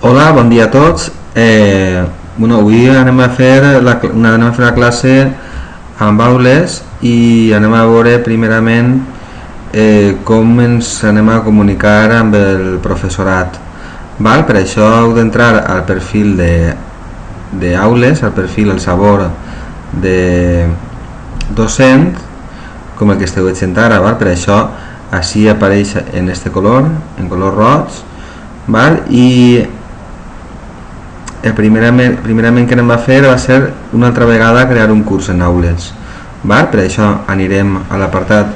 Hola, bon dia a tots. Avui anem a fer la classe amb aules i anem a veure primerament com ens anem a comunicar amb el professorat. Per això heu d'entrar al perfil d'aules, al perfil, al sabor de docent, com el que esteu veient ara. Per això així apareix en este color, en color roig. I primerament que anem a fer va ser una altra vegada crear un curs en aules. Per això anirem a l'apartat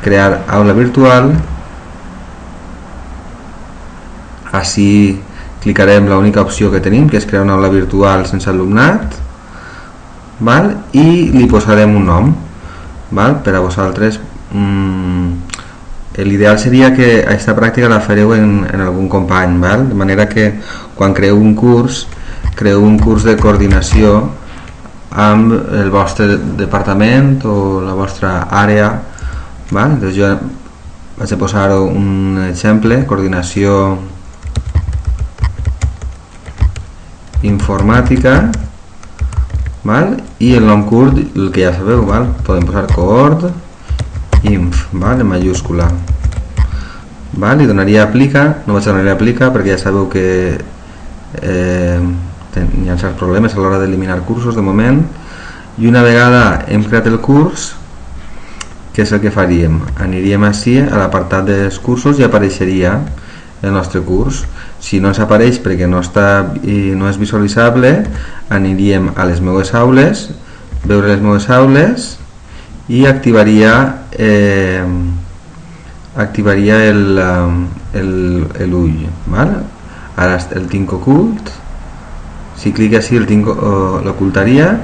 crear aula virtual. Així clicarem l'única opció que tenim, que és crear una aula virtual sense alumnat, i li posarem un nom. Per a vosaltres l'ideal seria que aquesta pràctica la fareu en algun company, de manera que quan creeu un curs de coordinació amb el vostre departament o la vostra àrea. Doncs jo vaig a posar un exemple: coordinació informàtica, i el nom curt, el que ja sabeu, podem posar coord inf, en mayúscula. Li donaria aplica, no vaig a donar aplica perquè ja sabeu que hi ha certs problemes a l'hora d'eliminar cursos de moment. I una vegada hem creat el curs, què és el que faríem? Aniríem així a l'apartat dels cursos i apareixeria el nostre curs. Si no ens apareix perquè no és visualitzable, aniríem a les meues aules, veure les meues aules, i activaria l'ull. Ara el tinc ocult. Si clic així l'ocultaria,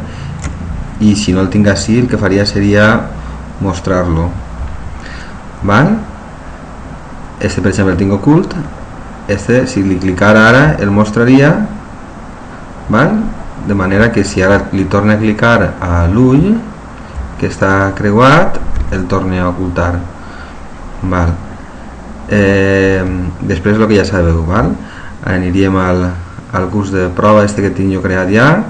i si no el tinc així el que faria seria mostrar-lo. Este per exemple el tinc ocult. Si li clicara ara el mostraria, de manera que si ara li torna a clicar a l'ull que està creuat, el torna a ocultar. Després el que ja sabeu, aniríem al curs de prova que tinc jo creat ja,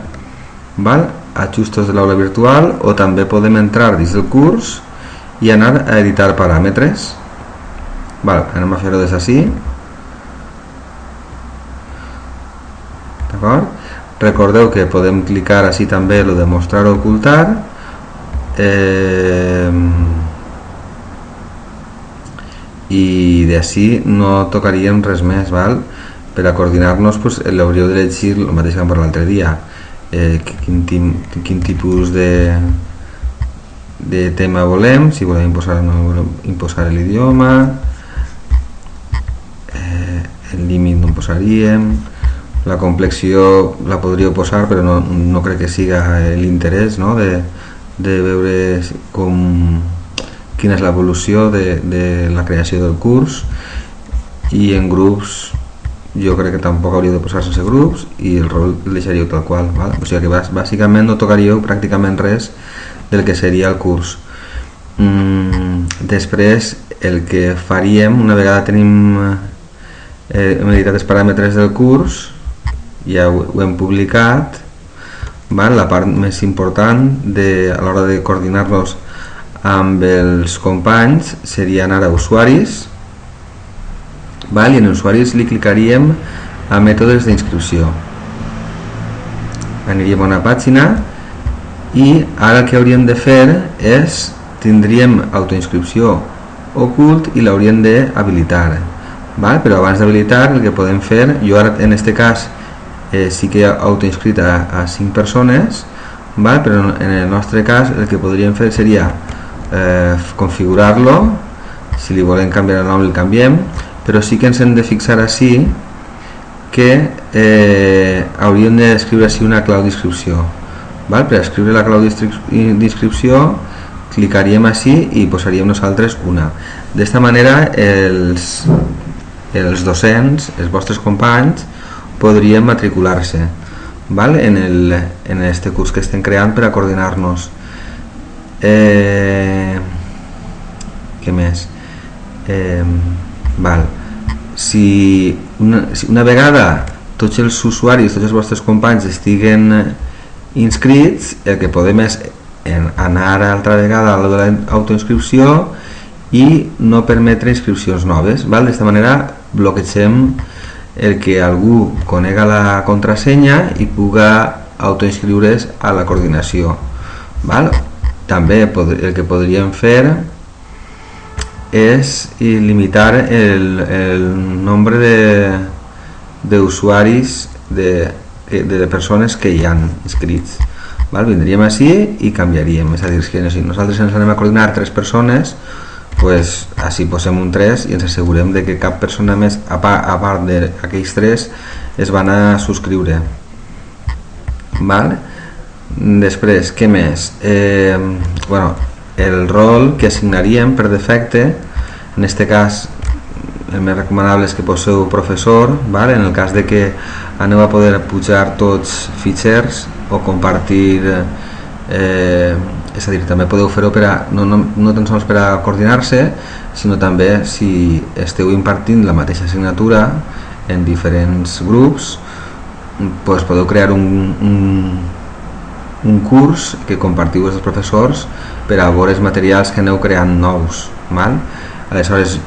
ajustos de l'aula virtual, o també podem entrar dins del curs i anar a editar paràmetres. Anem a fer-ho des d'ací. Recordeu que podem clicar així també el de mostrar o ocultar, i d'ací no tocaríem res més. Per a coordinar-nos l'hauríeu de llegir el mateix que vam parlar l'altre dia, quin tipus de tema volem, si volem imposar o no volem imposar l'idioma, el límit no en posaríem, la complexió la podríeu posar, però no crec que siga l'interès de veure quina és l'evolució de la creació del curs. I en grups jo crec que tampoc hauríeu de posar sense grups, i el rol el deixaríeu tal qual. O sigui que bàsicament no tocaríeu pràcticament res del que seria el curs. Després el que faríem, una vegada hem editat els paràmetres del curs, ja ho hem publicat, la part més important a l'hora de coordinar-nos amb els companys seria anar a usuaris, i en usuaris li clicaríem a mètodes d'inscripció. Aniríem a una pàgina i ara el que hauríem de fer és, tindríem autoinscripció ocult i l'hauríem d'habilitar. Però abans d'habilitar el que podem fer, jo ara en aquest cas sí que he autoinscrit a 5 persones, però en el nostre cas el que podríem fer seria configurar-lo. Si li volem canviar el nom el canviem, però sí que ens hem de fixar així que hauríem d'escriure així una clau d'inscripció. Per escriure la clau d'inscripció clicaríem així i posaríem nosaltres una. D'esta manera els docents, els vostres companys, podrien matricular-se en este curs que estem creant per a coordinar-nos. Què més? Si una vegada tots els usuaris, tots els vostres companys estiguen inscrits, el que podem és anar altra vegada a l'autoinscripció i no permetre inscripcions noves, val? D'esta manera bloquegem el que algú conega la contrasenya i puga autoinscriure's a la coordinació, val? També el que podríem fer és limitar el nombre d'usuaris de persones que hi han inscrits, val? Vindríem així i canviaríem, és a dir, que si nosaltres ens anem a coordinar 3 persones, pues així posem un 3 i ens assegurem de que cap persona més a part d'aquells 3 es van a subscriure, val? Després, què més? Bueno, el rol que assignaríem per defecte, en este cas el més recomanable és que poseu professor, val? En el cas de que aneu a poder pujar tots fitxers o compartir, és a dir, també podeu fer-ho no tan sols per a coordinar-se, sinó també si esteu impartint la mateixa assignatura en diferents grups, doncs podeu crear un curs que compartiu els professors per a veure els materials que aneu creant nous, val? Aleshores,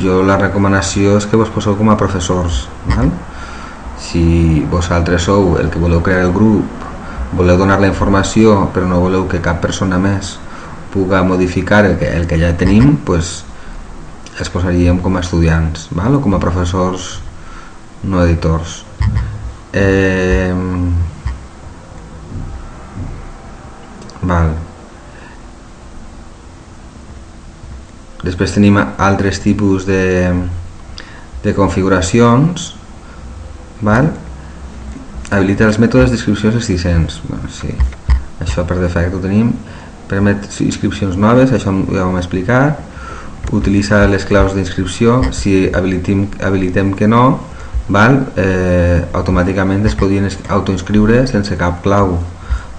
jo la recomanació és que vos poseu com a professors, val? Si vosaltres sou el que voleu crear el grup, voleu donar la informació però no voleu que cap persona més puga modificar el que ja tenim, doncs els posaríem com a estudiants, val? O com a professors no editors. Val. Després tenim altres tipus de configuracions, val? Habilita els mètodes d'inscripcions existents. Bueno, sí, això per defecte ho tenim. Permet inscripcions noves, això ja ho hem explicat. Utilitza les claus d'inscripció. Si habilitem que no, val? Automàticament es podien autoinscriure sense cap clau,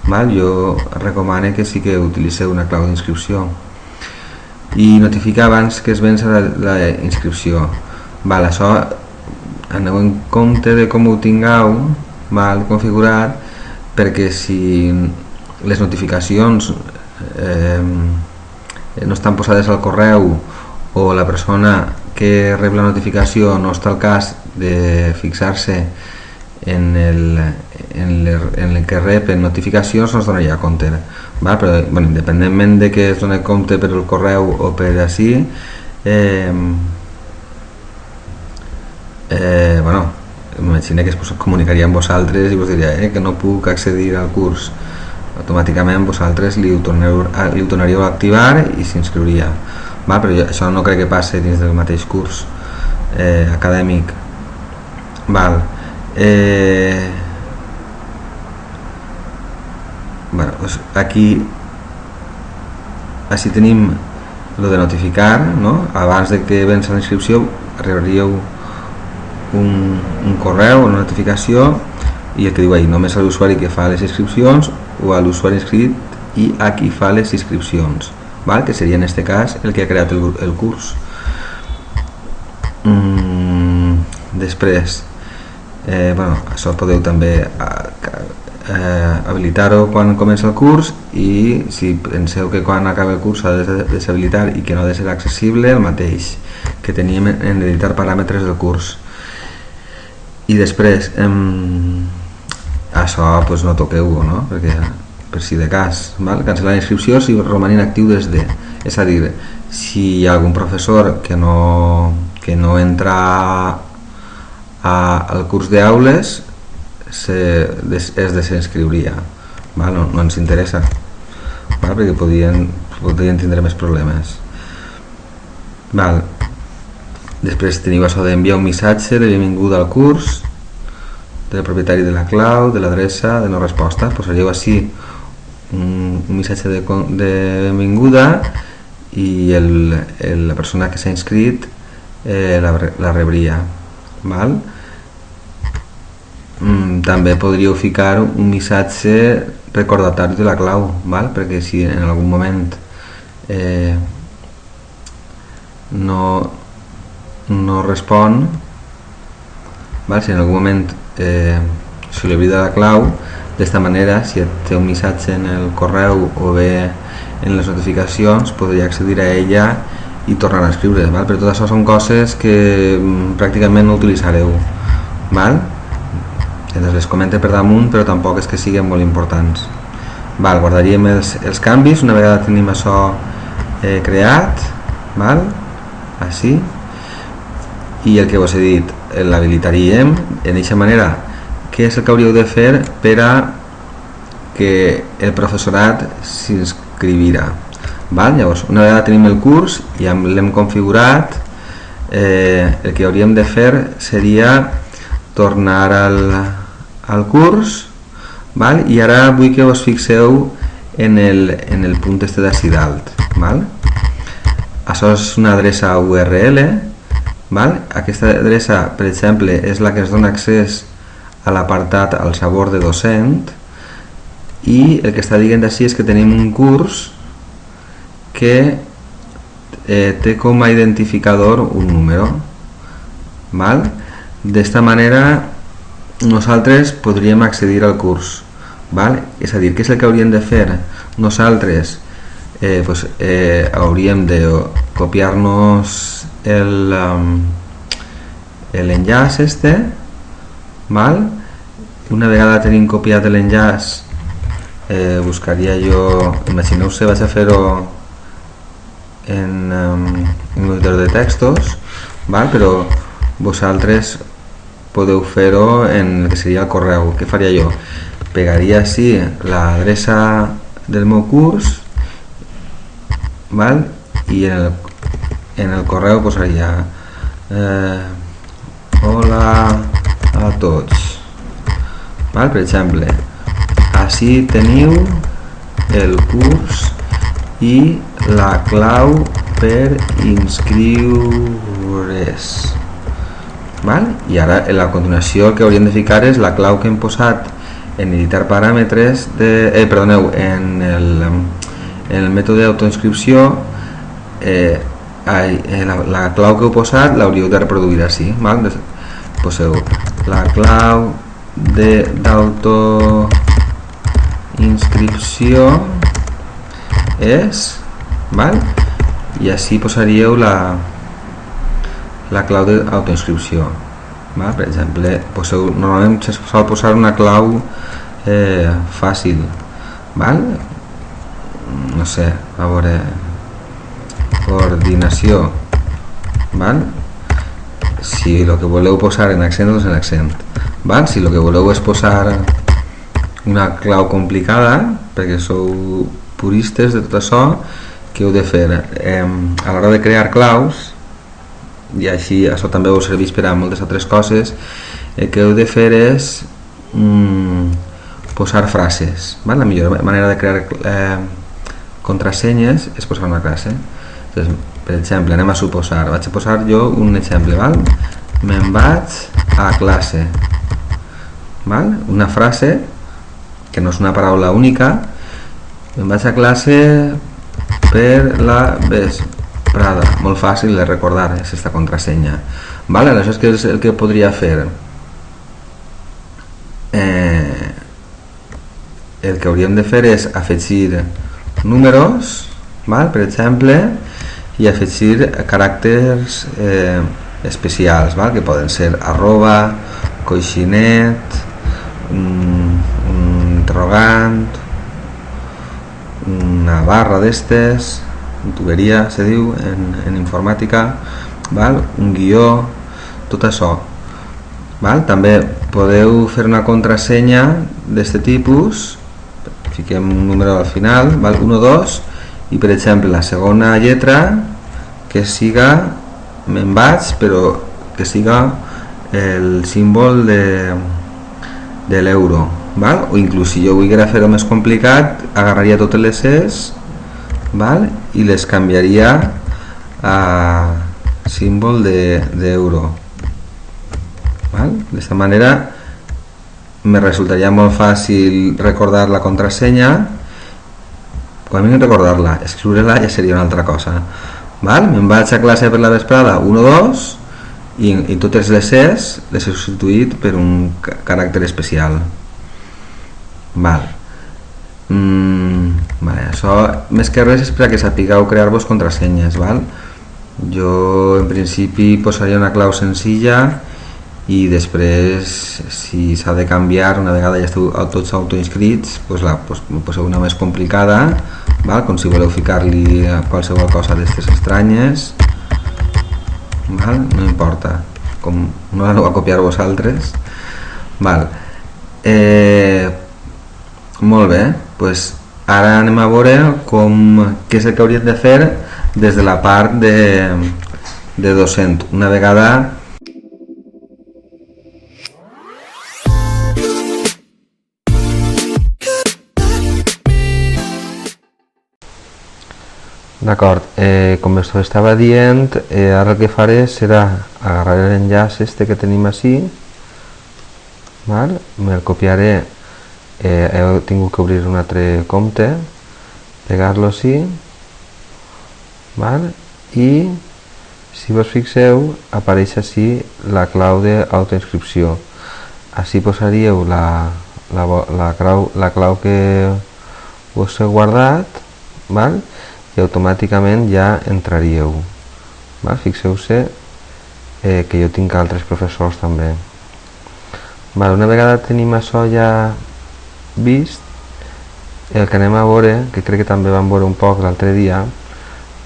val? Jo recomano que sí que utilitzeu una clau d'inscripció. I notificar abans que es vença la inscripció, val? Això aneu en compte de com ho tingueu, val, configurat, perquè si les notificacions no estan posades al correu o la persona que rep la notificació no està al cas de fixar-se en el que rep notificacions, no es donaria compte, val? Però bueno, independentment de que es doni compte per el correu o per així, bueno, m'imagino que es comunicaria amb vosaltres i vos diria que no puc accedir al curs. Automàticament vosaltres li ho tornaríeu a activar i s'inscriuria, val? Però això no crec que passi dins del mateix curs acadèmic, val? Bueno, doncs aquí així tenim lo de notificar, no? Abans de que vença la inscripció rebríeu un correu, una notificació, i el que diu ahí, només a l'usuari que fa les inscripcions o a l'usuari inscrit i a qui fa les inscripcions, val? Que seria en este cas el que ha creat el curs. Després, bueno, això podeu també habilitar-ho quan comença el curs, i si penseu que quan acaba el curs s'ha de deshabilitar i que no ha de ser accessible, el mateix que teníem en editar paràmetres del curs. I després això pues no toqueu-ho, no? Perquè per si de cas, val? Cancel·lar la inscripció si roman inactiu des de, és a dir, si hi ha algun professor que no entra al curs d'aules, es desinscriuria, val? No ens interessa, val? Perquè podrien tindre més problemes, val? Després teniu això d'enviar un missatge de benvinguda al curs, del propietari de la clau, de l'adreça, de no resposta. Posaríeu així un missatge de benvinguda i la persona que s'ha inscrit la rebria, val? També podríeu ficar un missatge recordatori de la clau, val? Perquè si en algun moment no respon, val? Si en algun moment se li oblida la clau. D'esta manera, si té un missatge en el correu o bé en les notificacions, podria accedir a ella i tornar a escriure, val? Però tot això són coses que pràcticament no utilitzareu, val? Les comento per damunt, però tampoc és que siguin molt importants. Val, guardaríem els canvis una vegada tenim això creat, val? Així. I el que us he dit, l'habilitaríem en aquesta manera. Què és el que hauríeu de fer per a que el professorat s'inscrivirà? Llavors, una vegada tenim el curs i ja l'hem configurat, el que hauríem de fer seria tornar al curs, i ara vull que us fixeu en el punt este d'ací dalt. Això és una adreça URL. Aquesta adreça, per exemple, és la que ens dona accés a l'apartat al sabor de docent, i el que està dient d'ací és que tenim un curs que té com a identificador un número. D'esta manera nosaltres podríem accedir al curs. És a dir, què és el que hauríem de fer? Nosaltres hauríem de copiar-nos l'enllaç este. Una vegada tenim copiat l'enllaç, buscaria jo, imagineu-se, vaig a fer-ho en un editor de textos, però vosaltres podeu fer-ho en el que seria el correu. Què faria jo? Pegaria així l'adreça del meu curs, i en el correu posaria hola a tots, per exemple, així teniu el curs i la clau per inscriure's. I ara a la continuació el que hauríem de ficar és la clau que hem posat en editar paràmetres en el mètode d'autoinscripció. La clau que heu posat l'hauríeu de reproduir així. Poseu la clau d'autoinscripció és, i així posaríeu la clau d'autoinscripció. Per exemple, normalment se sol posar una clau fàcil, no sé, a veure, coordinació, si el que voleu posar en accent, doncs en accent. Si el que voleu és posar una clau complicada, perquè sou puristes de tot això, què heu de fer? A l'hora de crear claus, i així això també us serveix per a moltes altres coses, el que heu de fer és posar frases. La millor manera de crear contrasenyes és posar una frase. Per exemple, anem a suposar, vaig a posar jo un exemple, me'n vaig a classe, una frase que no és una paraula única, me'n vaig a classe per la vesprada, molt fàcil de recordar, és aquesta contrasenya. Aleshores, què és el que podria fer? El que hauríem de fer és afegir números, per exemple, i afegir caràcters especials, que poden ser arroba, coixinet, un interrogant, una barra d'estes, tuberia se diu en informàtica, un guió, tot això. També podeu fer una contrasenya d'aquest tipus, fiquem un número al final, 1, 2, i per exemple la segona lletra que siga me'n vaig, però que siga el símbol de l'euro, o inclús si jo volguera fer-ho més complicat, agarraria totes les es i les canviaria a símbol d'euro. D'esta manera me resultaria molt fàcil recordar la contrasenya. Com a mínim recordar-la, escriure-la ja seria una altra cosa. Me'n vaig a classe per la vesprada 1, 2, i totes les Cs les he substituït per un caràcter especial. Val. Vale, això més que res és per a que sapigueu crear-vos contrasenyes, val? Jo en principi posaria una clau senzilla i després, si s'ha de canviar una vegada ja esteu tots autoinscrits, poseu una més complicada, val? Com si voleu ficar-li qualsevol cosa d'aquestes estranyes, val? No importa, com no l'aneu a copiar vosaltres, val? Molt bé, doncs ara anem a veure què és el que hauríem de fer des de la part de docent. Una vegada d'acord, com us estava dient, ara el que faré serà agarrar l'enllaç que tenim així, me'l copiaré, he tingut que obrir un altre compte, pegar-lo així, i si vos fixeu apareix així la clau d'autoinscripció. Així posaríeu la clau que us heu guardat, i automàticament ja entraríeu. Fixeu-se que jo tinc altres professors també. Una vegada tenim això ja vist, el que anem a veure, que crec que també vam veure un poc l'altre dia,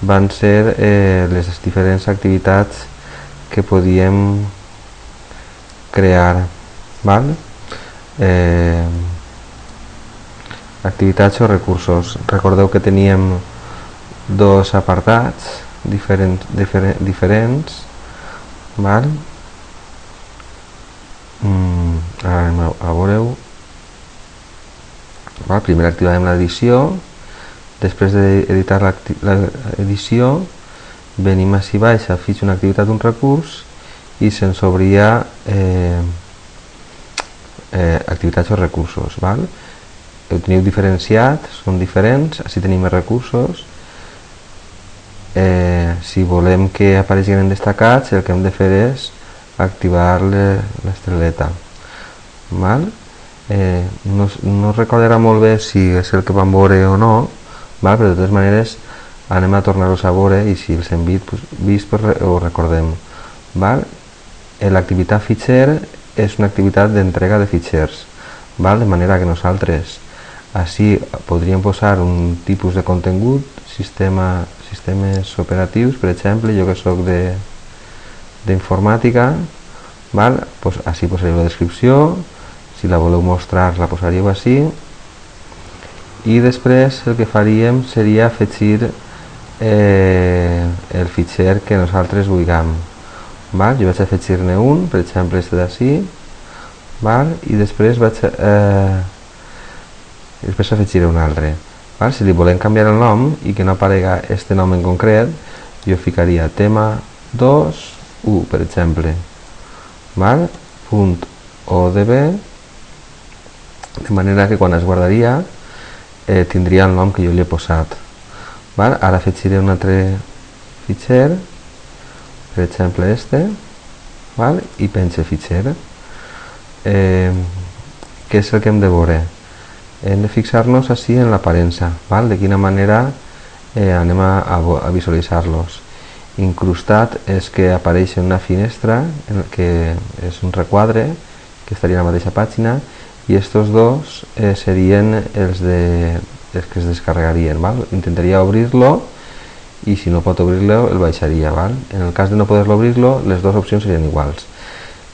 van ser les diferents activitats que podíem crear. Activitats o recursos. Recordeu que teníem dos apartats diferents. Ara anem a veure-ho. Primer activàvem l'edició, després d'editar l'edició venim així baix a fitxa una activitat d'un recurs i se'ns obria activitats o recursos. Ho teniu diferenciat, són diferents, així tenim els recursos. Si volem que apareguin en destacats, el que hem de fer és activar l'estreleta. No recordarà molt bé si és el que vam veure o no, però de totes maneres anem a tornar-los a veure i si els hem vist ho recordem. L'activitat fitxer és una activitat d'entrega de fitxers, de manera que nosaltres així podríem posar un tipus de contingut, sistemes operatius, per exemple, jo que soc d'informàtica, així posaríeu la descripció, si la voleu mostrar la posaríeu així, i després el que faríem seria afegir el fitxer que nosaltres vulguem. Jo vaig afegir-ne un, per exemple este d'ací, i després afegiré un altre. Si li volem canviar el nom i que no aparega este nom en concret, jo ficaria tema 2.1, per exemple, .odb, de manera que quan es guardaria tindria el nom que jo li he posat. Ara afegiré un altre fitxer, per exemple este, i pense fitxer. Què és el que hem de veure? Hem de fixar-nos així en l'aparença, de quina manera anem a visualitzar-los. Incrustat és que apareix en una finestra, que és un requadre, que estaria a la mateixa pàgina, i estos dos serien els que es descarregarien. Intentaria obrir-lo i si no pot obrir-lo el baixaria. En el cas de no poder-lo obrir-lo, les dues opcions serien iguals.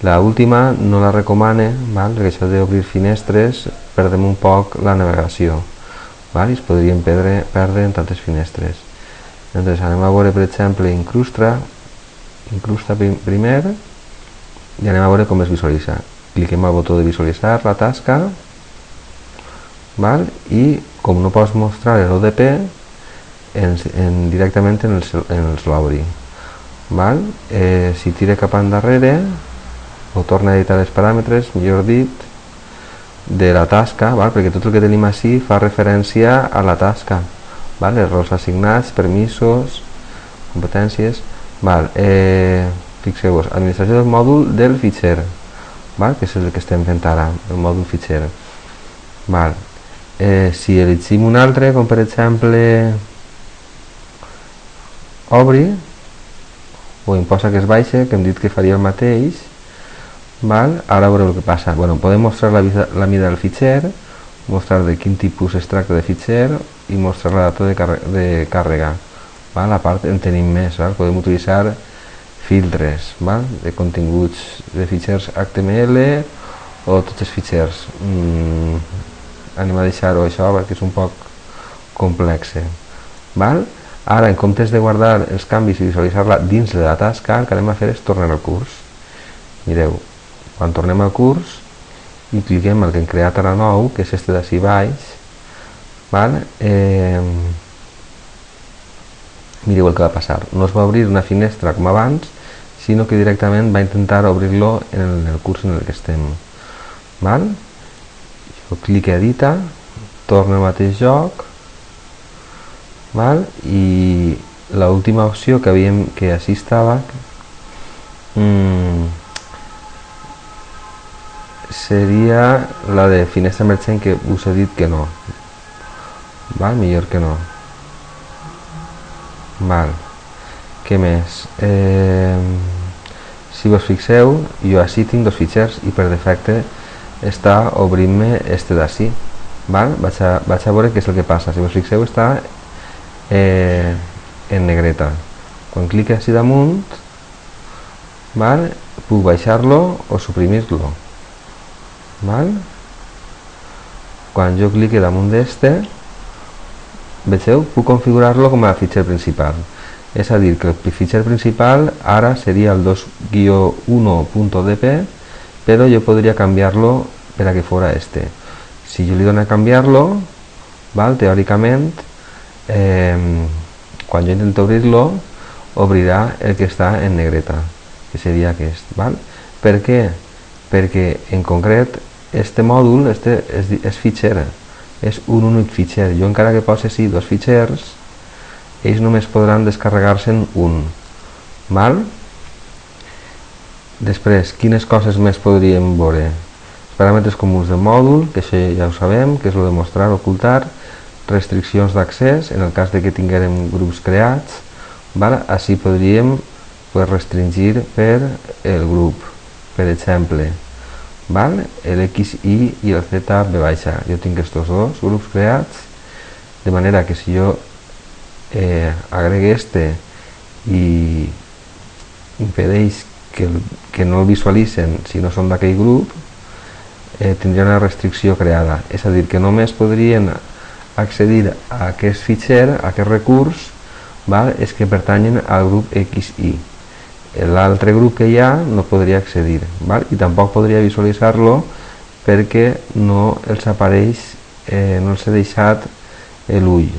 La última no la recomane, perquè això d'obrir finestres perdem un poc la navegació i es podrien perdre en tantes finestres. Llavors anem a veure, per exemple, incrusta primer i anem a veure com es visualitza. Cliquem al botó de visualitzar la tasca i com no pots mostrar l'ODP directament ens l'obri. Si tira cap endarrere o torna a editar els paràmetres, millor dit, de la tasca, perquè tot el que tenim així fa referència a la tasca, els rols assignats, permisos, competències. fixeu-vos, administració del mòdul del fitxer, val? Que és el que estem fent ara, el mòdul fitxer. Val. Si elegim un altre, com per exemple obri, o imposa que es baixa, que hem dit que faria el mateix, val? Ara veureu el que passa. Bueno, podem mostrar la mida del fitxer, mostrar de quin tipus es tracta de fitxer i mostrar la data de càrrega. Val? A part en tenim més, val? Podem utilitzar filtres, val? De continguts de fitxers HTML o tots els fitxers. Anem a deixar-ho això perquè és un poc complex. Val? Ara, en comptes de guardar els canvis i visualitzar-la dins de la tasca, el que anem a fer és tornar al curs. Mireu, quan tornem al curs i cliquem el que hem creat ara nou, que és este d'ací baix, val? Mireu el que va passar. No es va obrir una finestra com abans, sinó que directament va intentar obrir-lo en el curs en el que estem. Val? Jo clico a editar, torno al mateix lloc, val? I l'última opció que així estava seria la de finestra emergent, que us he dit que no, val? Millor que no. Val. Què més? Si vos fixeu, jo així tinc dos fitxers i per defecte està obrint-me este d'ací. Vaig a veure què és el que passa. Si vos fixeu, està en negreta. Quan clique així damunt, val? Puc baixar-lo o suprimir-lo. Val? Quan jo clique damunt d'este, vegeu, puc configurar-lo com a fitxer principal. És a dir, que el fitxer principal ara seria el 2-1.dp, però jo podria canviar-lo per a que fora este. Si jo li dono a canviar-lo, val? Teòricament, quan jo intento obrir-lo, obrirà el que està en negreta, que seria aquest. Val? Per què? Perquè en concret este mòdul és fitxer, és un únic fitxer. Jo encara que posi sí dos fitxers, ells només podran descarregar-se'n un. Val? Després, quines coses més podríem veure? Els paràmetres comuns del mòdul, que això ja ho sabem, que és el de mostrar, ocultar, restriccions d'accés, en el cas de que tinguérem grups creats, val? Així podríem restringir per el grup, per exemple, val? L'XY i el ZB baixa. Jo tinc aquests dos grups creats, de manera que si jo agregue este i impedeix que no el visualitzen si no són d'aquell grup, tindria una restricció creada. És a dir, que només podrien accedir a aquest fitxer, a aquest recurs, val? És que pertanyen al grup XY. L'altre grup que hi ha no podria accedir, val? I tampoc podria visualitzar-lo perquè no els apareix, no els he deixat l'ull.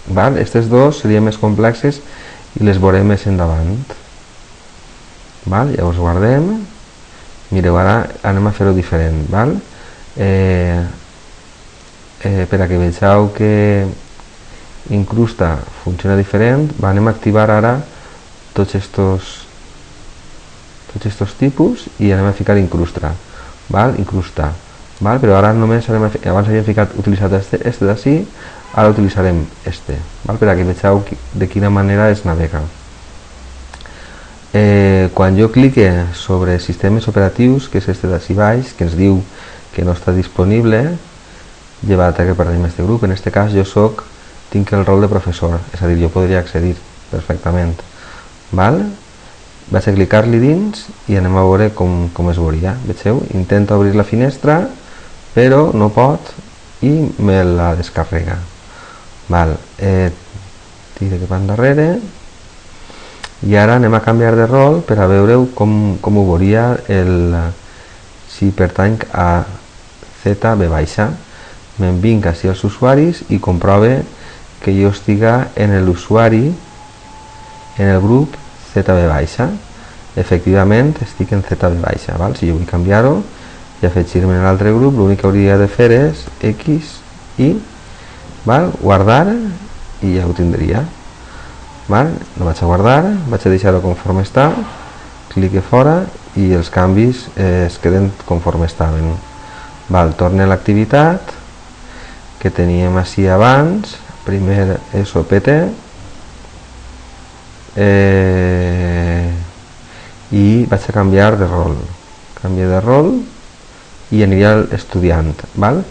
Aquestes dos serien més complexes i les veurem més endavant. Llavors guardem. Mireu, ara anem a fer-ho diferent. Per a que vegeu que incrusta funciona diferent, anem a activar ara tots estos tipus i anem a ficar incrustar. Però ara només abans havíem utilitzat este d'ací, ara utilitzarem este, per a que vegeu de quina manera es navega. Quan jo clique sobre sistemes operatius, que és este d'ací baix, que ens diu que no està disponible, llevat que perdem este grup, en este cas jo tinc el rol de professor, és a dir, jo podria accedir perfectament. Vaig a clicar-li dins i anem a veure com es veuria. Vegeu? Intenta obrir la finestra, però no pot i me la descarrega. Tira cap endarrere i ara anem a canviar de rol per a veure com ho veuria si pertany a ZB baixa. Me'n vinc així als usuaris i comprove que jo estiga en l'usuari, en el grup ZB baixa. Efectivament estic en ZB baixa. Si jo vull canviar-ho i afegir-me en l'altre grup, l'únic que hauria de fer és X, Y, guardar i ja ho tindria. No vaig a guardar, vaig a deixar-ho conforme està clique fora i els canvis es queden conforme estaven. Val, torne a l'activitat que teníem així abans, primer SOPT, i vaig a canviar de rol, i aniria l'estudiant, val?